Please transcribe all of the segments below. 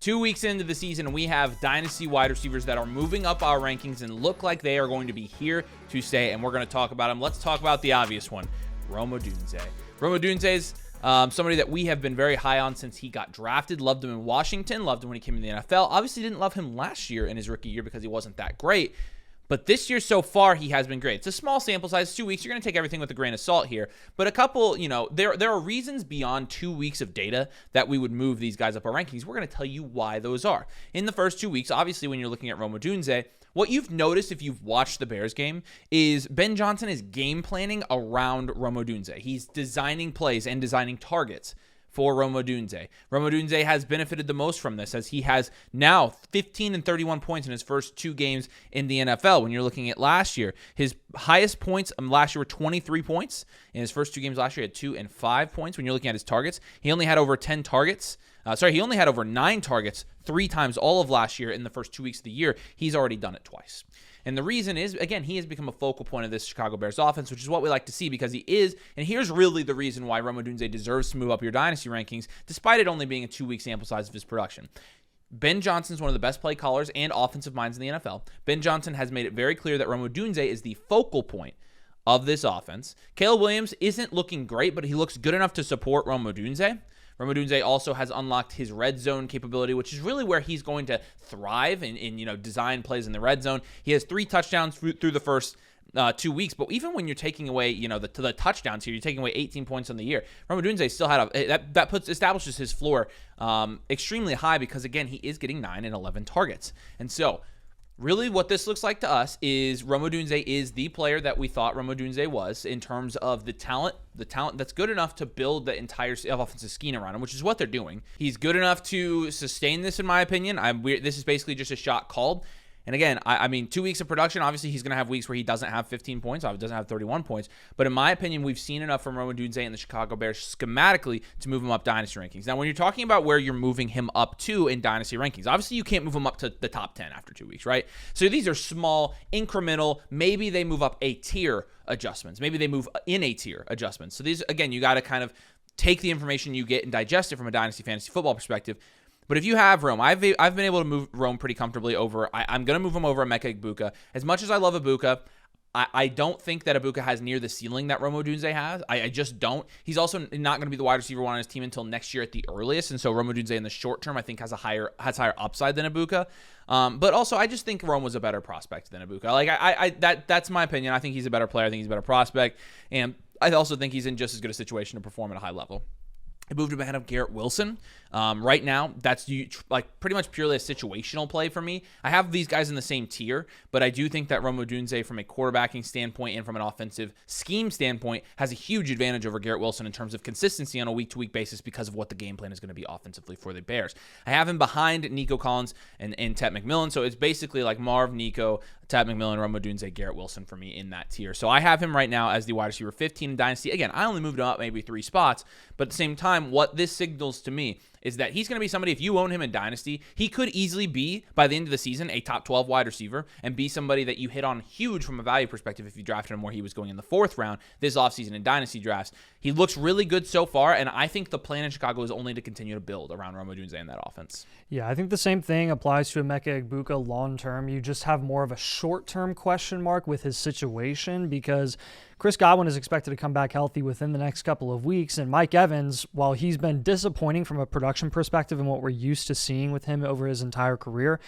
2 weeks into the season, we have Dynasty wide receivers that are moving up our rankings and look like they are going to be here to stay, and we're going to talk about them. Let's talk about the obvious one, Rome Odunze. Rome Odunze's somebody that we have been very high on since he got drafted. Loved him in Washington, loved him when he came in the NFL. Obviously didn't love him last year in his rookie year because he wasn't that great. But this year so far, he has been great. It's a small sample size, 2 weeks. You're going to take everything with a grain of salt here. But a couple, there are reasons beyond 2 weeks of data that we would move these guys up our rankings. We're going to tell you why those are. In the first 2 weeks, obviously, when you're looking at Rome Odunze, what you've noticed if you've watched the Bears game is Ben Johnson is game planning around Rome Odunze. He's designing plays and designing targets for Rome Odunze. Rome Odunze has benefited the most from this as he has now 15 and 31 points in his first 2 games in the NFL. When you're looking at last year, his highest points last year were 23 points. In his first 2 games last year, he had 2 and 5 points. When you're looking at his targets, he only had over 10 targets. He only had over 9 targets 3 times all of last year in the first 2 weeks of the year. He's already done it twice. And the reason is, again, he has become a focal point of this Chicago Bears offense, which is what we like to see because he is, and here's really the reason why Rome Odunze deserves to move up your dynasty rankings, despite it only being a 2-week sample size of his production. Ben Johnson is one of the best play callers and offensive minds in the NFL. Ben Johnson has made it very clear that Rome Odunze is the focal point of this offense. Caleb Williams isn't looking great, but he looks good enough to support Rome Odunze. Rome Odunze also has unlocked his red zone capability, which is really where he's going to thrive in design plays in the red zone. He has 3 touchdowns through the first 2 weeks, but even when you're taking away, the touchdowns here, you're taking away 18 points on the year. Rome Odunze still had establishes his floor extremely high because again, he is getting 9 and 11 targets, and so. Really, what this looks like to us is Rome Odunze is the player that we thought Rome Odunze was in terms of the talent that's good enough to build the entire offensive scheme around him, which is what they're doing. He's good enough to sustain this, in my opinion. This is basically just a shot called. And again, I mean, 2 weeks of production, obviously he's going to have weeks where he doesn't have 15 points, doesn't have 31 points. But in my opinion, we've seen enough from Rome Odunze and the Chicago Bears schematically to move him up dynasty rankings. Now, when you're talking about where you're moving him up to in dynasty rankings, obviously you can't move him up to the top 10 after 2 weeks, right? So these are small, incremental, maybe they move up a tier adjustments. Maybe they move in a tier adjustments. So these, again, you got to kind of take the information you get and digest it from a dynasty fantasy football perspective. But if you have Rome, I've been able to move Rome pretty comfortably over. I'm going to move him over Emeka Egbuka. As much as I love Egbuka, I don't think that Egbuka has near the ceiling that Rome Odunze has. I just don't. He's also not going to be the wide receiver 1 on his team until next year at the earliest. And so Rome Odunze in the short term, I think, has higher upside than Egbuka. But also, I just think Rome was a better prospect than Egbuka. That's my opinion. I think he's a better player. I think he's a better prospect. And I also think he's in just as good a situation to perform at a high level. I moved him ahead of Garrett Wilson. Right now, that's pretty much purely a situational play for me. I have these guys in the same tier, but I do think that Rome Odunze, from a quarterbacking standpoint and from an offensive scheme standpoint, has a huge advantage over Garrett Wilson in terms of consistency on a week-to-week basis because of what the game plan is going to be offensively for the Bears. I have him behind Nico Collins and Tet McMillan, so it's basically like Marv, Nico, Tet McMillan, Rome Odunze, Garrett Wilson for me in that tier. So I have him right now as the wide receiver 15 in Dynasty. Again, I only moved him up maybe 3 spots, but at the same time, what this signals to me is that he's going to be somebody, if you own him in Dynasty, he could easily be, by the end of the season, a top 12 wide receiver and be somebody that you hit on huge from a value perspective if you drafted him where he was going in the 4th round this offseason in Dynasty drafts. He looks really good so far, and I think the plan in Chicago is only to continue to build around Rome Odunze and that offense. Yeah, I think the same thing applies to Emeka Egbuka long-term. You just have more of a short-term question mark with his situation because Chris Godwin is expected to come back healthy within the next couple of weeks, and Mike Evans, while he's been disappointing from a production perspective and what we're used to seeing with him over his entire career,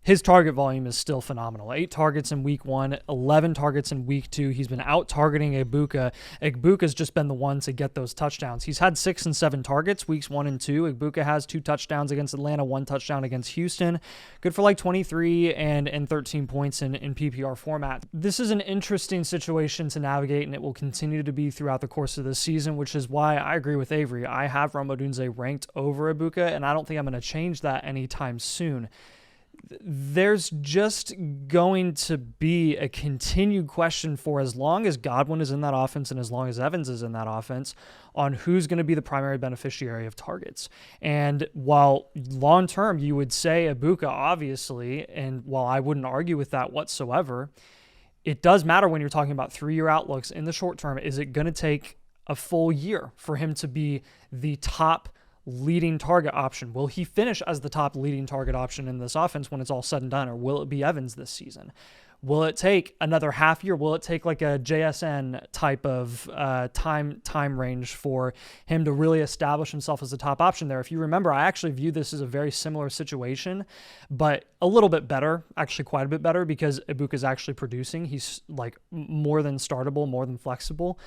his target volume is still phenomenal. 8 targets in week 1, 11 targets in week 2. He's been out-targeting Egbuka. Egbuka's just been the one to get those touchdowns. He's had 6 and 7 targets, weeks 1 and 2. Egbuka has 2 touchdowns against Atlanta, 1 touchdown against Houston. Good for like 23 and 13 points in PPR format. This is an interesting situation to navigate, and it will continue to be throughout the course of the season, which is why I agree with Avery. I have Rome Odunze ranked over Egbuka, and I don't think I'm going to change that anytime soon. There's just going to be a continued question for as long as Godwin is in that offense and as long as Evans is in that offense on who's going to be the primary beneficiary of targets. And while long-term you would say Egbuka, obviously, and while I wouldn't argue with that whatsoever, it does matter when you're talking about 3-year outlooks. In the short term, is it going to take a full year for him to be the top leading target option? Will he finish as the top leading target option in this offense when it's all said and done, or will it be Evans this season? Will it take another half year? Will it take like a JSN type of time range for him to really establish himself as the top option there? If you remember, I actually view this as a very similar situation, but a little bit better, actually quite a bit better, because Ibuka's actually producing. He's like more than startable, more than flexible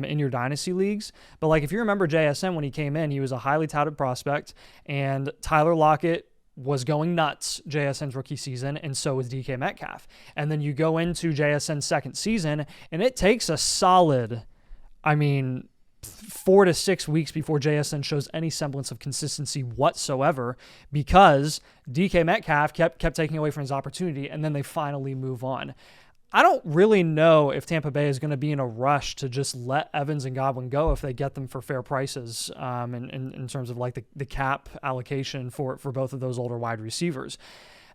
in your dynasty leagues. But like if you remember JSN when he came in, he was a highly touted prospect, and Tyler Lockett was going nuts JSN's rookie season, and so was DK Metcalf. And then you go into JSN's second season, and it takes a solid, 4 to 6 weeks before JSN shows any semblance of consistency whatsoever, because DK Metcalf kept taking away from his opportunity, and then they finally move on. I don't really know if Tampa Bay is going to be in a rush to just let Evans and Godwin go if they get them for fair prices in terms of like the cap allocation for both of those older wide receivers.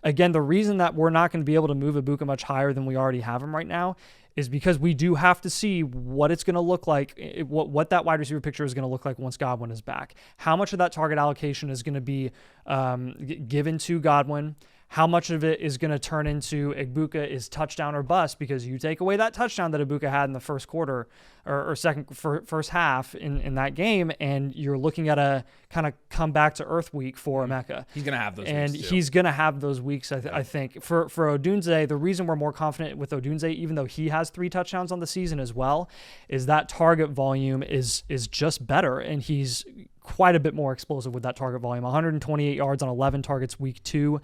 Again, the reason that we're not going to be able to move Ibuka much higher than we already have him right now is because we do have to see what it's going to look like, what that wide receiver picture is going to look like once Godwin is back. How much of that target allocation is going to be given to Godwin? How much of it is going to turn into Ibuka is touchdown or bust, because you take away that touchdown that Ibuka had in the first quarter or first half in that game, and you're looking at a kind of come back to earth week for Emeka. He's going to have those and weeks too. He's going to have those weeks, I think. For Odunze, the reason we're more confident with Odunze, even though he has 3 touchdowns on the season as well, is that target volume is just better, and he's quite a bit more explosive with that target volume. 128 yards on 11 targets week 2.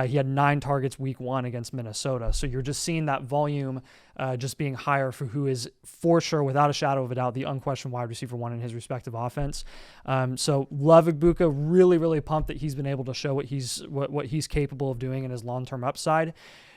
He had 9 targets week 1 against Minnesota. So you're just seeing that volume just being higher for who is for sure, without a shadow of a doubt, the unquestioned wide receiver 1 in his respective offense. So love Ibuka, really, really pumped that he's been able to show what he's capable of doing in his long-term upside.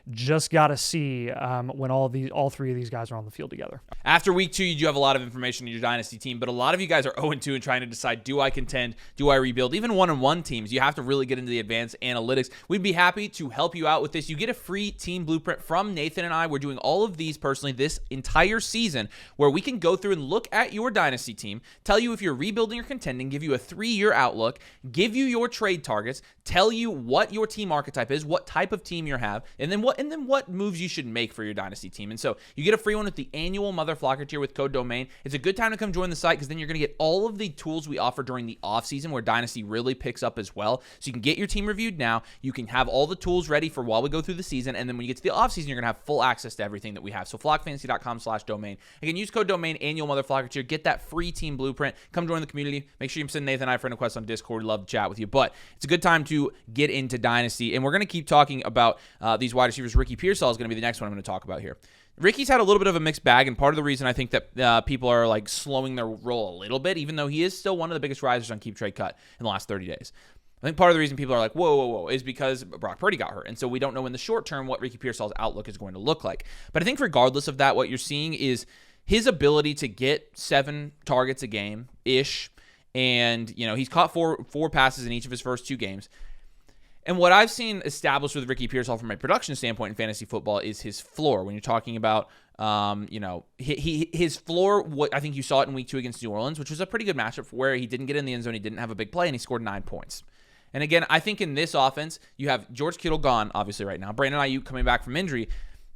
Just got to see when all 3 of these guys are on the field together. After week 2, you do have a lot of information in your dynasty team, but a lot of you guys are 0-2 and trying to decide, do I contend? Do I rebuild? Even 1-on-1 teams, you have to really get into the advanced analytics. We'd be happy to help you out with this. You get a free team blueprint from Nathan and I. We're doing all of these personally this entire season, where we can go through and look at your dynasty team, tell you if you're rebuilding or contending, give you a 3-year outlook, give you your trade targets, tell you what your team archetype is, what type of team you have, and then what moves you should make for your dynasty team. And so you get a free one with the annual Mother Flocker tier with code DOMAIN. It's a good time to come join the site, because then you're going to get all of the tools we offer during the offseason, where dynasty really picks up as well. So you can get your team reviewed now. You can have all the tools ready for while we go through the season. And then when you get to the offseason, you're going to have full access to everything that we have. So flockfantasy.com/domain. Again, use code DOMAIN, annual Mother Flocker tier. Get that free team blueprint. Come join the community. Make sure you send Nathan and I friend requests on Discord. We'd love to chat with you. But it's a good time to get into dynasty. And we're going to keep talking about these wide receivers. Ricky Pearsall is going to be the next one I'm going to talk about here. Ricky's had a little bit of a mixed bag, and part of the reason I think that people are like slowing their roll a little bit, even though he is still one of the biggest risers on Keep Trade Cut in the last 30 days. I think part of the reason people are like, whoa, is because Brock Purdy got hurt. And so we don't know in the short term what Ricky Pearsall's outlook is going to look like. But I think regardless of that, what you're seeing is his ability to get 7 targets a game-ish. And, he's caught four passes in each of his first 2 games. And what I've seen established with Ricky Pearsall from a production standpoint in fantasy football is his floor. When you're talking about, his floor, what I think you saw it in week 2 against New Orleans, which was a pretty good matchup where he didn't get in the end zone, he didn't have a big play, and he scored 9 points. And again, I think in this offense, you have George Kittle gone, obviously, right now. Brandon Ayuk coming back from injury.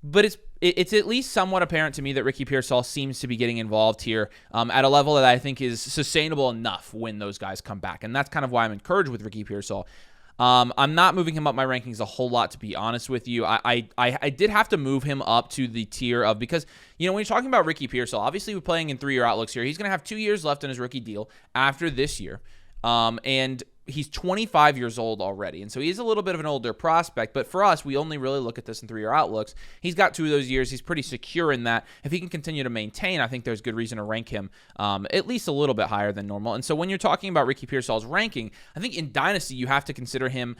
But it's at least somewhat apparent to me that Ricky Pearsall seems to be getting involved here at a level that I think is sustainable enough when those guys come back. And that's kind of why I'm encouraged with Ricky Pearsall. I'm not moving him up my rankings a whole lot, to be honest with you. I did have to move him up to the tier of, because, when you're talking about Ricky Pearsall, obviously we're playing in 3-year outlooks here. He's going to have 2 years left in his rookie deal after this year. And he's 25 years old already. And so he's a little bit of an older prospect. But for us, we only really look at this in 3-year outlooks. He's got 2 of those years. He's pretty secure in that. If he can continue to maintain, I think there's good reason to rank him at least a little bit higher than normal. And so when you're talking about Ricky Pearsall's ranking, I think in Dynasty, you have to consider him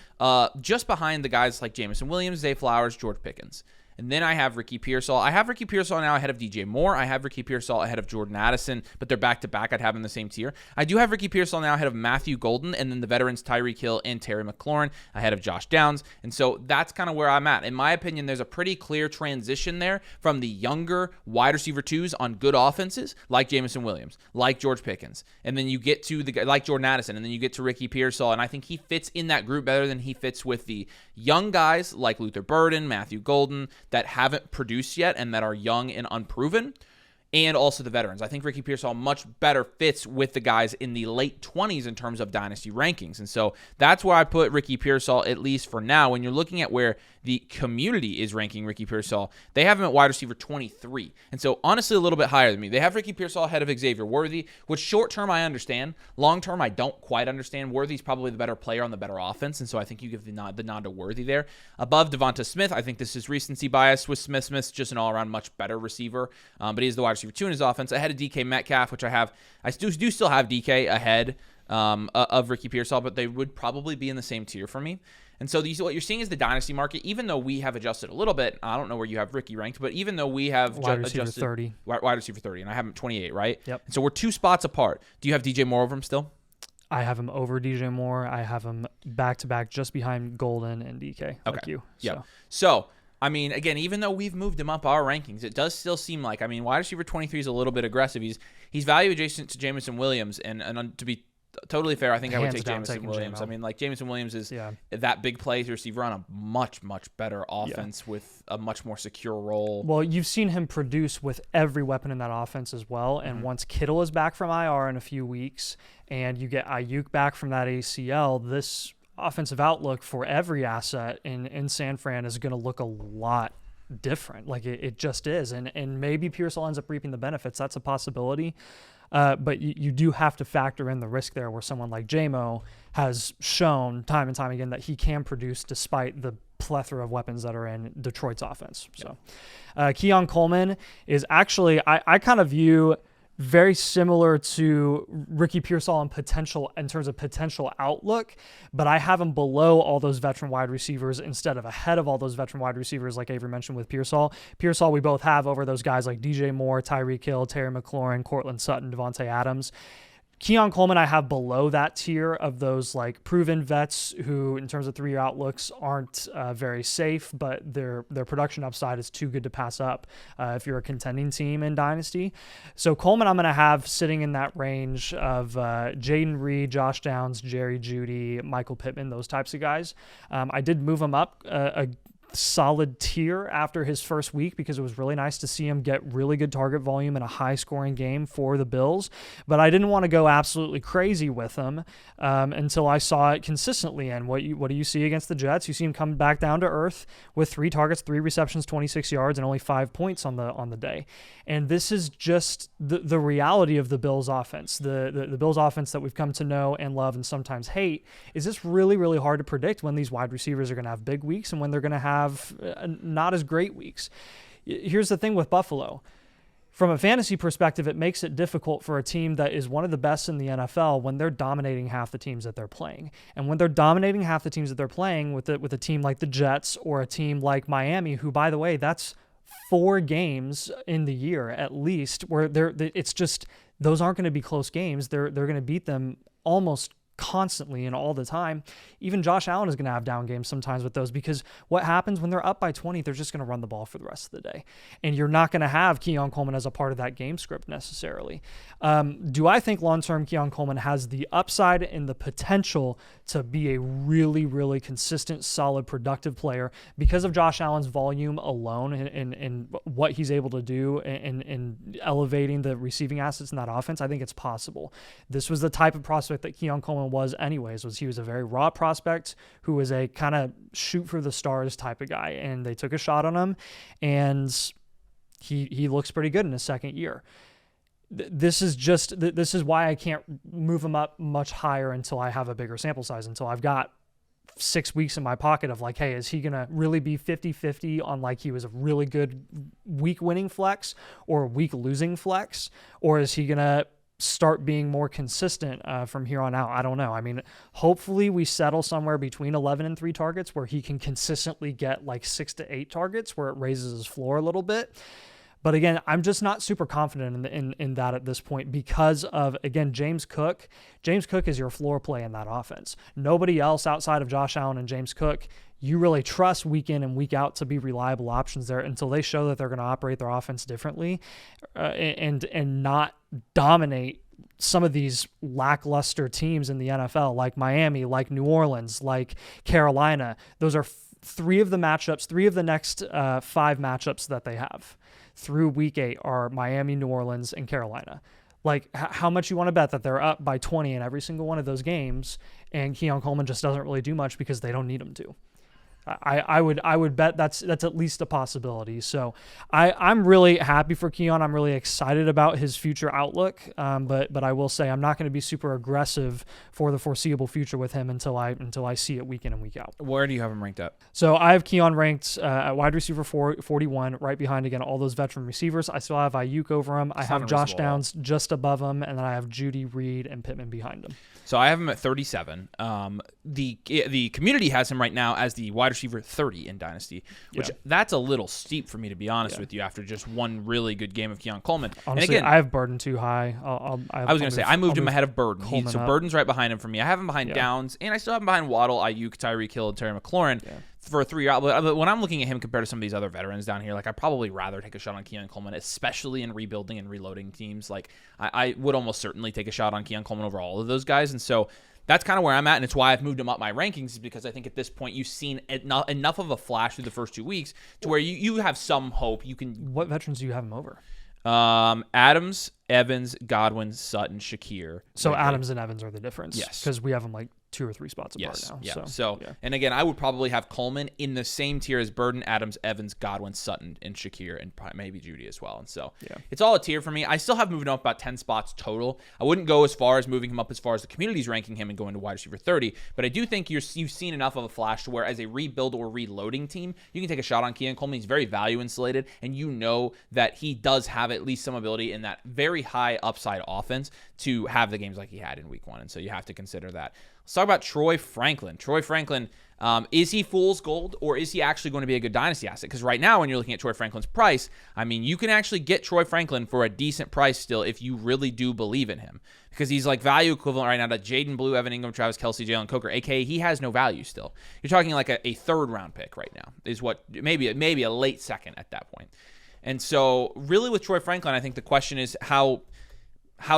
just behind the guys like Jameson Williams, Zay Flowers, George Pickens. And then I have Ricky Pearsall. I have Ricky Pearsall now ahead of DJ Moore. I have Ricky Pearsall ahead of Jordan Addison, but they're back-to-back. I'd have them in the same tier. I do have Ricky Pearsall now ahead of Matthew Golden, and then the veterans Tyreek Hill and Terry McLaurin ahead of Josh Downs. And so that's kind of where I'm at. In my opinion, there's a pretty clear transition there from the younger wide receiver twos on good offenses, like Jameson Williams, like George Pickens, and then you get to the like Jordan Addison, and then you get to Ricky Pearsall, and I think he fits in that group better than he fits with the young guys like Luther Burden, Matthew Golden, that haven't produced yet and that are young and unproven, and also the veterans. I think Ricky Pearsall much better fits with the guys in the late 20s in terms of dynasty rankings. And so that's where I put Ricky Pearsall, at least for now. When you're looking at where the community is ranking Ricky Pearsall, they have him at wide receiver 23. And so honestly, a little bit higher than me. They have Ricky Pearsall ahead of Xavier Worthy, which short-term I understand. Long-term, I don't quite understand. Worthy's probably the better player on the better offense, and so I think you give the nod to Worthy there. Above Devonta Smith, I think this is recency bias with Smith. Smith's just an all-around much better receiver, but he's the wide receiver 2 in his offense. Ahead of DK Metcalf, which I have. I do still have DK ahead of Ricky Pearsall, but they would probably be in the same tier for me. And so what you're seeing is the dynasty market, even though we have adjusted a little bit. I don't know where you have Ricky ranked, but even though we have adjusted 30. Wide receiver 30, and I have him 28, right? Yep. And so we're 2 spots apart. Do you have DJ Moore over him still? I have him over DJ Moore. I have him back-to-back just behind Golden and DK, like you. Yeah. So, I mean, again, even though we've moved him up our rankings, it does still seem like, I mean, wide receiver 23 is a little bit aggressive. He's value adjacent to Jameson Williams, and to be totally fair, I think I would take Jameson Williams. I mean, like, Jameson Williams is that big play receiver on a much, much better offense with a much more secure role. Well, you've seen him produce with every weapon in that offense as well. And once Kittle is back from IR in a few weeks and you get Ayuk back from that ACL, this offensive outlook for every asset in San Fran is going to look a lot different. Like, it just is. And maybe Pearsall ends up reaping the benefits. That's a possibility. But you do have to factor in the risk there where someone like J-Mo has shown time and time again that he can produce despite the plethora of weapons that are in Detroit's offense. So Keon Coleman is actually, I kind of view very similar to Ricky Pearsall in terms of potential outlook, but I have him below all those veteran wide receivers instead of ahead of all those veteran wide receivers like Avery mentioned with Pearsall. Pearsall we both have over those guys like DJ Moore, Tyreek Hill, Terry McLaurin, Cortland Sutton, Devontae Adams. Keon Coleman I have below that tier of those like proven vets who in terms of 3-year outlooks aren't very safe, but their production upside is too good to pass up if you're a contending team in Dynasty. So Coleman I'm going to have sitting in that range of Jaden Reed, Josh Downs, Jerry Jeudy, Michael Pittman, those types of guys. I did move him up a solid tier after his first week because it was really nice to see him get really good target volume in a high scoring game for the Bills, but I didn't want to go absolutely crazy with him until I saw it consistently. And what do you see against the Jets? You see him come back down to earth with 3 targets, 3 receptions, 26 yards, and only 5 points on the day. And this is just the reality of the Bills offense. The Bills offense that we've come to know and love and sometimes hate is just really, really hard to predict when these wide receivers are going to have big weeks and when they're going to have not as great weeks. Here's the thing with Buffalo. From a fantasy perspective, it makes it difficult for a team that is one of the best in the NFL when they're dominating half the teams that they're playing. And when they're dominating half the teams that they're playing with a team like the Jets or a team like Miami, who, by the way, that's 4 games in the year at least where it's just those aren't going to be close games. They're going to beat them almost constantly and all the time. Even Josh Allen is going to have down games sometimes with those because what happens when they're up by 20, they're just going to run the ball for the rest of the day. And you're not going to have Keon Coleman as a part of that game script necessarily. Do I think long-term Keon Coleman has the upside and the potential to be a really, really consistent, solid, productive player because of Josh Allen's volume alone and what he's able to do in elevating the receiving assets in that offense? I think it's possible. This was the type of prospect that Keon Coleman was he was a very raw prospect who was a kind of shoot for the stars type of guy, and they took a shot on him, and he looks pretty good in his second year. This is why I can't move him up much higher until I have a bigger sample size, until I've got 6 weeks in my pocket of like, hey, is he going to really be 50-50 on like he was a really good week winning flex or a week losing flex? Or is he going to start being more consistent from here on out. I don't know. I mean, hopefully we settle somewhere between 11 and 3 targets where he can consistently get like 6 to 8 targets where it raises his floor a little bit. But again, I'm just not super confident in that at this point because of, again, James Cook. James Cook is your floor play in that offense. Nobody else outside of Josh Allen and James Cook you really trust week in and week out to be reliable options there until they show that they're going to operate their offense differently and not dominate some of these lackluster teams in the NFL, like Miami, like New Orleans, like Carolina. Those are three of the next 5 matchups that they have through week 8 are Miami, New Orleans, and Carolina. Like, how much you want to bet that they're up by 20 in every single one of those games, and Keon Coleman just doesn't really do much because they don't need him to. I would bet that's at least a possibility. So I'm really happy for Keon. I'm really excited about his future outlook. But I will say I'm not going to be super aggressive for the foreseeable future with him until I see it week in and week out. Where do you have him ranked at? So I have Keon ranked at wide receiver 41, right behind again all those veteran receivers. I still have Ayuk over him. I have Josh Downs just above him, and then I have Judy, Reed, and Pittman behind him. So I have him at 37. The community has him right now as the wide receiver 30 in Dynasty, which that's a little steep for me, to be honest with you, after just one really good game of Keon Coleman. Honestly, and again, I have Burden too high. I was going to say, I moved him ahead of Burden. So Burden's right behind him for me. I have him behind Downs, and I still have him behind Waddle, Ayuk, Tyreek Hill, and Terry McLaurin for a 3 year. But when I'm looking at him compared to some of these other veterans down here, like I'd probably rather take a shot on Keon Coleman, especially in rebuilding and reloading teams. Like I would almost certainly take a shot on Keon Coleman over all of those guys. And so that's kind of where I'm at, and it's why I've moved him up my rankings, is because I think at this point you've seen enough of a flash through the first 2 weeks to where you have some hope. You can. What veterans do you have him over? Adams, Evans, Godwin, Sutton, Shakir. So Adams and Evans are the difference. Yes, because we have them like 2 or 3 spots apart now. Yeah. So and again, I would probably have Coleman in the same tier as Burden, Adams, Evans, Godwin, Sutton, and Shakir, and maybe Judy as well. And so it's all a tier for me. I still have moving up about 10 spots total. I wouldn't go as far as moving him up as far as the community's ranking him and going to wide receiver 30, but I do think you've seen enough of a flash to where as a rebuild or reloading team, you can take a shot on Keon Coleman. He's very value insulated, and you know that he does have at least some ability in that very high upside offense to have the games like he had in week 1. And so you have to consider that. Let's talk about Troy Franklin. Troy Franklin, is he fool's gold, or is he actually going to be a good dynasty asset? Because right now, when you're looking at Troy Franklin's price, I mean, you can actually get Troy Franklin for a decent price still if you really do believe in him. Because he's like value equivalent right now to Jaden Blue, Evan Ingram, Travis Kelce, Jalen Coker, a.k.a. he has no value still. You're talking like a 3rd round pick right now, is what maybe a late second at that point. And so really with Troy Franklin, I think the question is how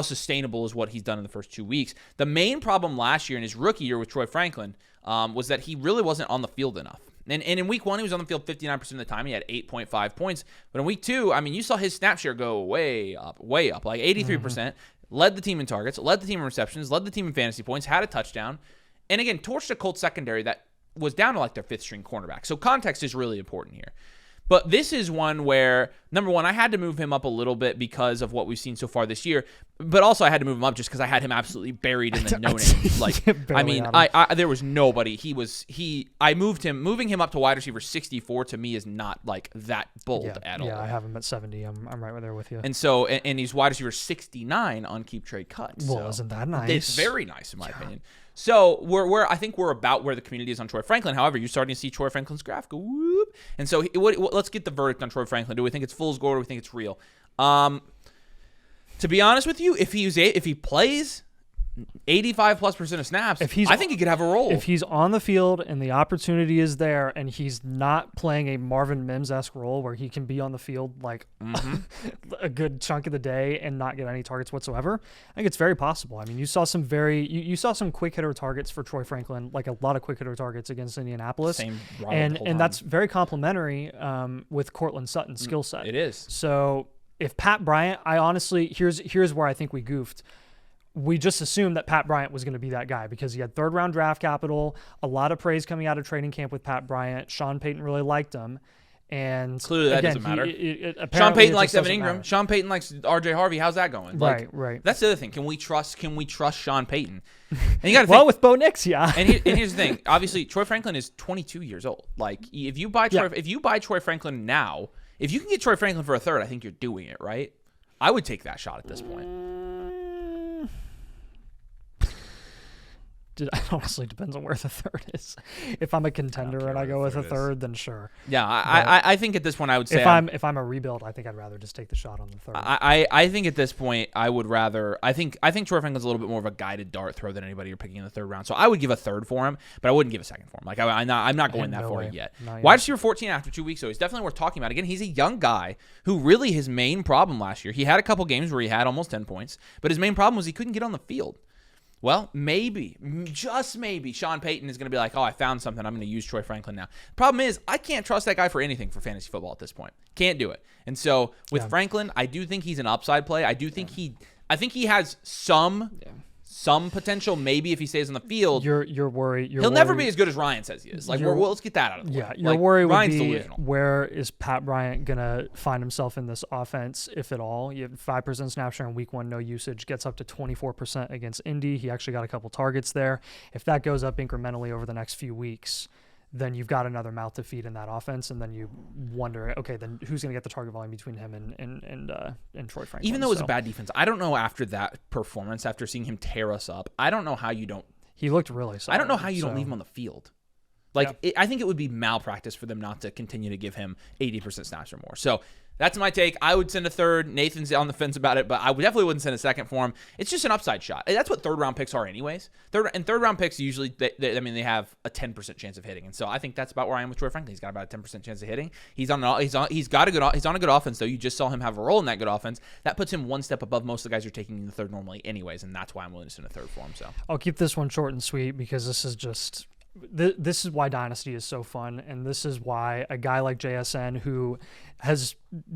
sustainable is what he's done in the first 2 weeks. The main problem last year in his rookie year with Troy Franklin was that he really wasn't on the field enough. And in week 1, he was on the field 59% of the time. He had 8.5 points. But in week 2, I mean, you saw his snap share go way up, like 83%. Led the team in targets, led the team in receptions, led the team in fantasy points, had a touchdown. And again, torched a Colts secondary that was down to like their 5th string cornerback. So context is really important here. But this is one where, number one, I had to move him up a little bit because of what we've seen so far this year. But also I had to move him up just because I had him absolutely buried in the no-name. Like, I mean, there was nobody. Moving him up to wide receiver 64 to me is not like that bold at all. Yeah, I have him at 70. I'm right there with you. And so, and he's wide receiver 69 on Keep Trade Cut. Well, so isn't that nice? It's very nice in my opinion. So I think we're about where the community is on Troy Franklin. However, you're starting to see Troy Franklin's graph go whoop. And so let's get the verdict on Troy Franklin. Do we think it's fool's gold or do we think it's real? To be honest with you, if he plays 85+% of snaps, I think he could have a role. If he's on the field and the opportunity is there and he's not playing a Marvin Mims-esque role where he can be on the field like a good chunk of the day and not get any targets whatsoever, I think it's very possible. I mean, you saw some you saw some quick hitter targets for Troy Franklin, like a lot of quick hitter targets against Indianapolis. And that's very complimentary with Cortland Sutton's skill set. It is. So if Pat Bryant, I honestly, here's where I think we goofed. We just assumed that Pat Bryant was going to be that guy because he had 3rd round draft capital, a lot of praise coming out of training camp with Pat Bryant. Sean Payton really liked him. And clearly that doesn't matter. Sean Payton likes Evan Ingram. Matter. Sean Payton likes RJ Harvey. How's that going? Right. That's the other thing. Can we trust Sean Payton? And you got to well, with Bo Nix, yeah. And here's the thing. Obviously, Troy Franklin is 22 years old. Like if you buy Troy Franklin now, if you can get Troy Franklin for a 3rd, I think you're doing it right. I would take that shot at this point. It honestly depends on where the third is. If I'm a contender and I go with a third, then sure. Yeah, I think at this point I would say if I'm a rebuild, I think I'd rather just take the shot on the third. I think at this point I would rather I think Troy Franklin's a little bit more of a guided dart throw than anybody you're picking in the third round. So I would give a third for him, but I wouldn't give a second for him. Like I'm not going that far yet. Wide receiver 14 after 2 weeks, so he's definitely worth talking about. Again, he's a young guy who really his main problem last year, he had a couple games where he had almost 10 points, but his main problem was he couldn't get on the field. Well, maybe, just maybe, Sean Payton is going to be like, oh, I found something. I'm going to use Troy Franklin now. Problem is, I can't trust that guy for anything for fantasy football at this point. Can't do it. And so with Franklin, I do think he's an upside play. I do think I think he has some potential. Maybe if he stays on the field, you're worried. He'll never be as good as Ryan says he is. Like, let's get that out of the way. Yeah, your worry would be delusional. Where is Pat Bryant gonna find himself in this offense, if at all? You have 5% snap share in week 1, no usage, gets up to 24% against Indy. He actually got a couple targets there. If that goes up incrementally over the next few weeks, then you've got another mouth to feed in that offense, and then you wonder, okay, then who's going to get the target volume between him and Troy Franklin? Even though it was a bad defense, I don't know after that performance, after seeing him tear us up, I don't know how you don't. He looked really solid. I don't know how you don't leave him on the field. Like, I think it would be malpractice for them not to continue to give him 80% snaps or more. So that's my take. I would send a third. Nathan's on the fence about it, but I definitely wouldn't send a second for him. It's just an upside shot. That's what third-round picks are anyways. Third round picks usually, they have a 10% chance of hitting. And so I think that's about where I am with Troy Franklin. He's got about a 10% chance of hitting. He's on a good offense, though. You just saw him have a role in that good offense. That puts him one step above most of the guys you're taking in the third normally anyways, and that's why I'm willing to send a third for him. So I'll keep this one short and sweet because this is just... This is why Dynasty is so fun, and this is why a guy like JSN who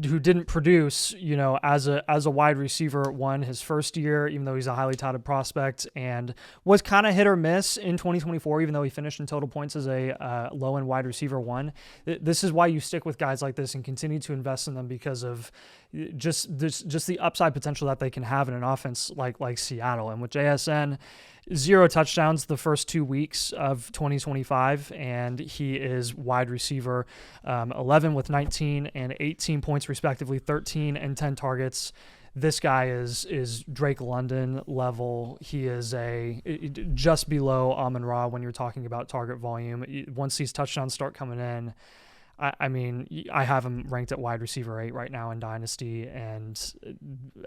didn't produce, as a wide receiver, won his first year, even though he's a highly touted prospect, and was kind of hit or miss in 2024, even though he finished in total points as a low-end wide receiver 1. This is why you stick with guys like this and continue to invest in them because of just the upside potential that they can have in an offense like Seattle. And with JSN, 0 touchdowns the first 2 weeks of 2025, and he is wide receiver 11 with 19 and 18 points respectively, 13 and 10 targets. This guy is Drake London level. He is just below Amon-Ra when you're talking about target volume. Once these touchdowns start coming in, I mean, I have him ranked at wide receiver 8 right now in Dynasty, and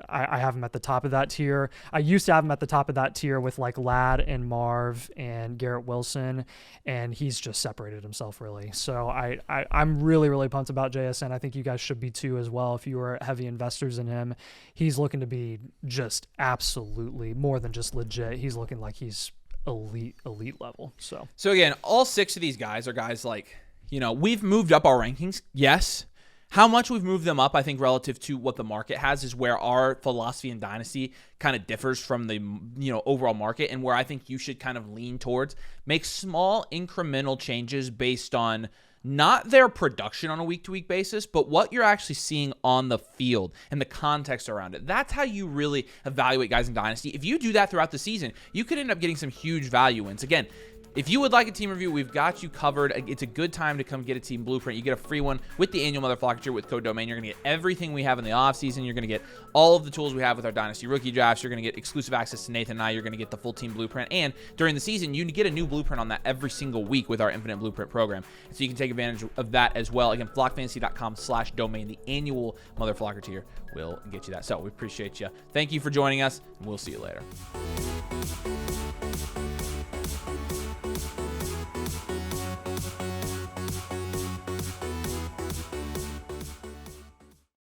I have him at the top of that tier. I used to have him at the top of that tier with like Ladd and Marv and Garrett Wilson, and he's just separated himself really. So I'm really, really pumped about JSN. I think you guys should be too as well if you are heavy investors in him. He's looking to be just absolutely more than just legit. He's looking like he's elite level. So again, all 6 of these guys are guys like, we've moved up our rankings, yes. How much we've moved them up, I think, relative to what the market has is where our philosophy in Dynasty kind of differs from the, overall market, and where I think you should kind of lean towards. Make small incremental changes based on not their production on a week-to-week basis, but what you're actually seeing on the field and the context around it. That's how you really evaluate guys in Dynasty. If you do that throughout the season, you could end up getting some huge value wins. Again, if you would like a team review, we've got you covered. It's a good time to come get a team blueprint. You get a free one with the annual Motherflocker tier with code DOMAIN. You're going to get everything we have in the offseason. You're going to get all of the tools we have with our Dynasty rookie drafts. You're going to get exclusive access to Nathan and I. You're going to get the full team blueprint. And during the season, you get a new blueprint on that every single week with our Infinite Blueprint program. So you can take advantage of that as well. Again, flockfantasy.com/domain. The annual Motherflocker tier will get you that. So we appreciate you. Thank you for joining us, and we'll see you later.